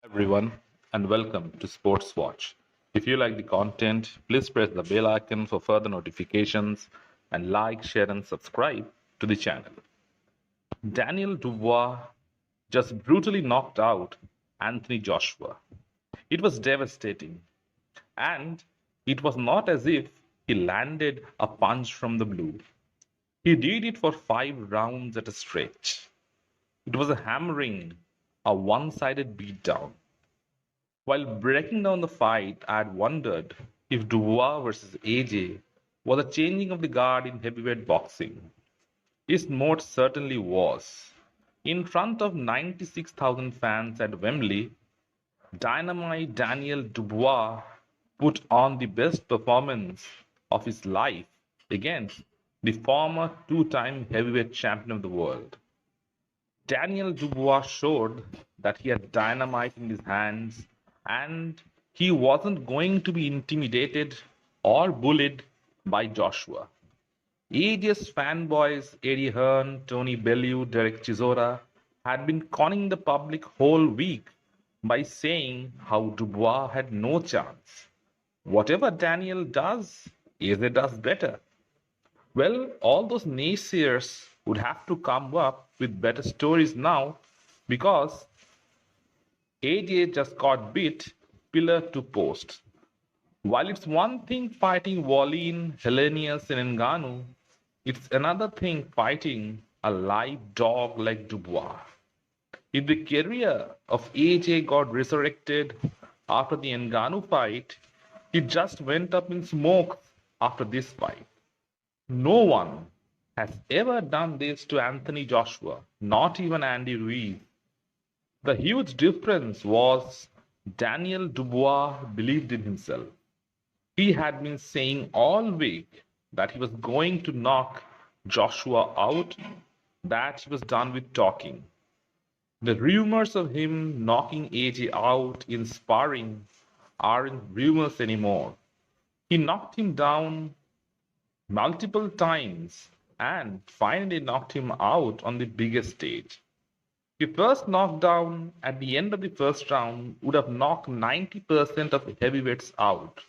Everyone, and welcome to Sports Watch. If you like the content, please press the bell icon for further notifications and like, share, and subscribe to the channel. Daniel Dubois just brutally knocked out Anthony Joshua. It was devastating, and it was not as if he landed a punch from the blue. He did it for 5 rounds at a stretch. It was a hammering, a one sided beatdown. While breaking down the fight, I had wondered if Dubois versus AJ was a changing of the guard in heavyweight boxing. His most certainly was. In front of 96,000 fans at Wembley, Dynamite Daniel Dubois put on the best performance of his life against the former two-time heavyweight champion of the world. Daniel Dubois showed that he had dynamite in his hands and he wasn't going to be intimidated or bullied by Joshua. AJ's fanboys Eddie Hearn, Tony Bellew, Derek Chisora had been conning the public whole week by saying how Dubois had no chance. Whatever Daniel does, AJ does better. Well, all those naysayers would have to come up with better stories now because AJ just got beat pillar to post. While it's one thing fighting Wallin, Hellenius, and Ngannou, it's another thing fighting a live dog like Dubois. If the career of AJ got resurrected after the Ngannou fight, it just went up in smoke after this fight. No one has ever done this to Anthony Joshua, not even Andy Ruiz. The huge difference was Daniel Dubois believed in himself. He had been saying all week that he was going to knock Joshua out, that he was done with talking. The rumors of him knocking AJ out in sparring aren't rumors anymore. He knocked him down multiple times and finally knocked him out on the biggest stage. The first knockdown at the end of the first round would have knocked 90% of heavyweights out.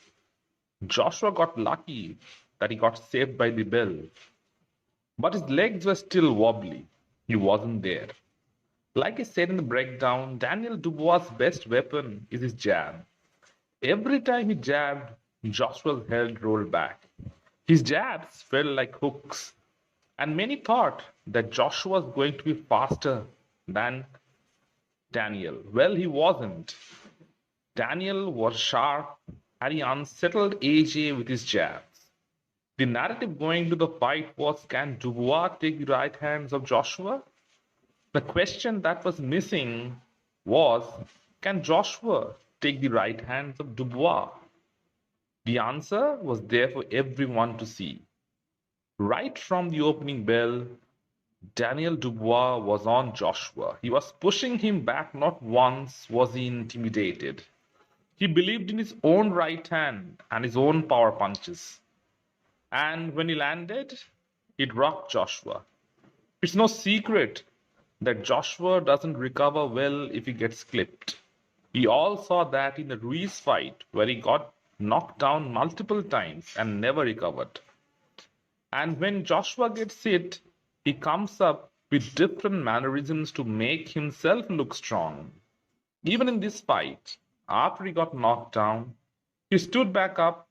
Joshua got lucky that he got saved by the bell, but his legs were still wobbly. He wasn't there. Like I said in the breakdown, Daniel Dubois' best weapon is his jab. Every time he jabbed, Joshua's head rolled back. His jabs felt like hooks, and many thought that Joshua was going to be faster than Daniel. Well, he wasn't. Daniel was sharp and he unsettled AJ with his jabs. The narrative going to the fight was, can Dubois take the right hands of Joshua? The question that was missing was, can Joshua take the right hands of Dubois? The answer was there for everyone to see. Right from the opening bell, Daniel Dubois was on Joshua. He was pushing him back. Not once was he intimidated. He believed in his own right hand and his own power punches. And when he landed, it rocked Joshua. It's no secret that Joshua doesn't recover well if he gets clipped. We all saw that in the Ruiz fight where he got knocked down multiple times and never recovered. And when Joshua gets hit, he comes up with different mannerisms to make himself look strong. Even in this fight, after he got knocked down, he stood back up,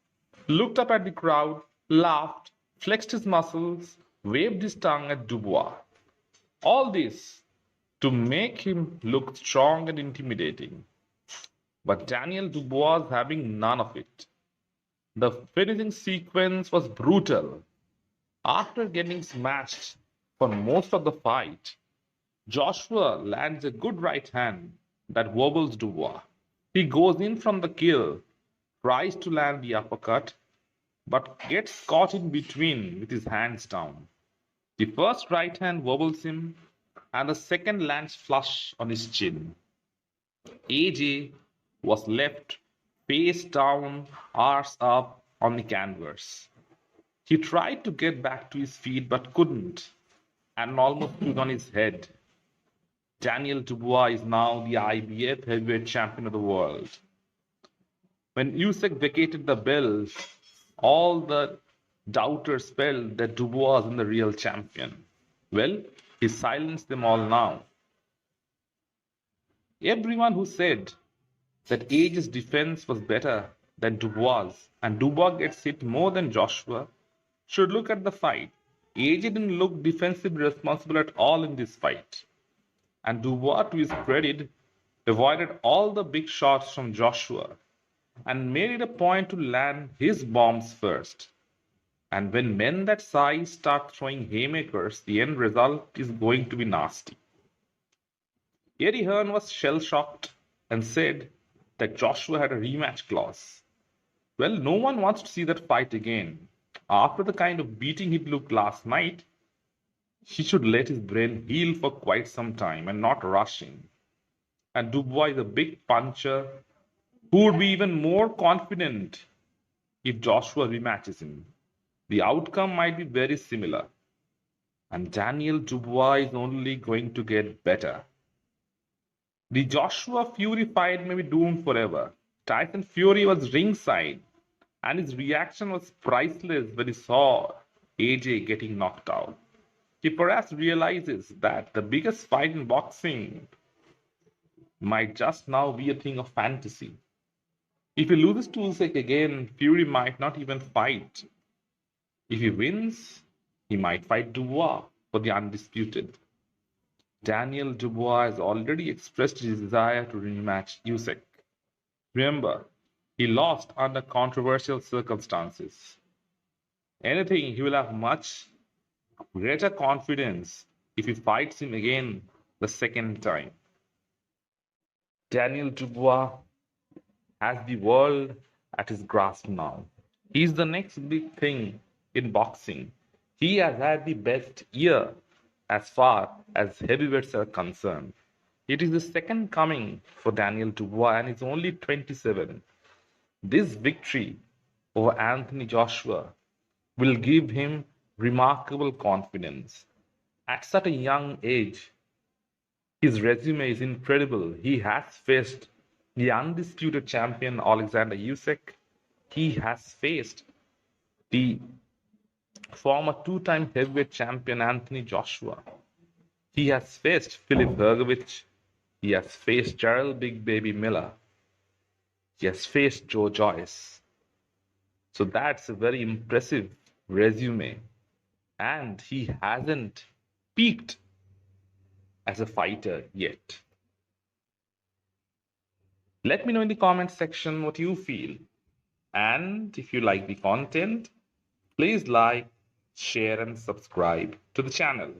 looked up at the crowd, laughed, flexed his muscles, waved his tongue at Dubois. All this to make him look strong and intimidating. But Daniel Dubois was having none of it. The finishing sequence was brutal. After getting smashed for most of the fight, Joshua lands a good right hand that wobbles Dubois. He goes in from the kill, tries to land the uppercut, but gets caught in between with his hands down. The first right hand wobbles him, and the second lands flush on his chin. AJ was left face down, arse up on the canvas. He tried to get back to his feet but couldn't, and almost stood on his head. Daniel Dubois is now the IBF heavyweight champion of the world. When Usyk vacated the belt, all the doubters felt that Dubois wasn't the real champion. Well, he silenced them all now. Everyone who said that Age's defense was better than Dubois and Dubois gets hit more than Joshua should look at the fight. Age didn't look defensively responsible at all in this fight. And Dubois, to his credit, avoided all the big shots from Joshua and made it a point to land his bombs first. And when men that size start throwing haymakers, the end result is going to be nasty. Eddie Hearn was shell-shocked and said that Joshua had a rematch clause. Well, no one wants to see that fight again. After the kind of beating he took last night, he should let his brain heal for quite some time and not rush in. And Dubois is a big puncher who would be even more confident if Joshua rematches him. The outcome might be very similar. And Daniel Dubois is only going to get better. The Joshua Fury fight may be doomed forever. Tyson Fury was ringside and his reaction was priceless when he saw AJ getting knocked out. He perhaps realizes that the biggest fight in boxing might just now be a thing of fantasy. If he loses to Usyk again, Fury might not even fight. If he wins, he might fight Dubois for the undisputed. Daniel Dubois has already expressed his desire to rematch Usyk. Remember, he lost under controversial circumstances. Anything, he will have much greater confidence if he fights him again the second time. Daniel Dubois has the world at his grasp now. He's the next big thing in boxing. He has had the best year as far as heavyweights are concerned. It is the second coming for Daniel Dubois and he's only 27. This victory over Anthony Joshua will give him remarkable confidence. At such a young age, his resume is incredible. He has faced the undisputed champion Alexander Usyk. He has faced the former two-time heavyweight champion Anthony Joshua. He has faced Philip Hergovich. He has faced Gerald Big Baby Miller. He has faced Joe Joyce. So that's a very impressive resume. And he hasn't peaked as a fighter yet. Let me know in the comment section what you feel. And if you like the content, please like, share and subscribe to the channel.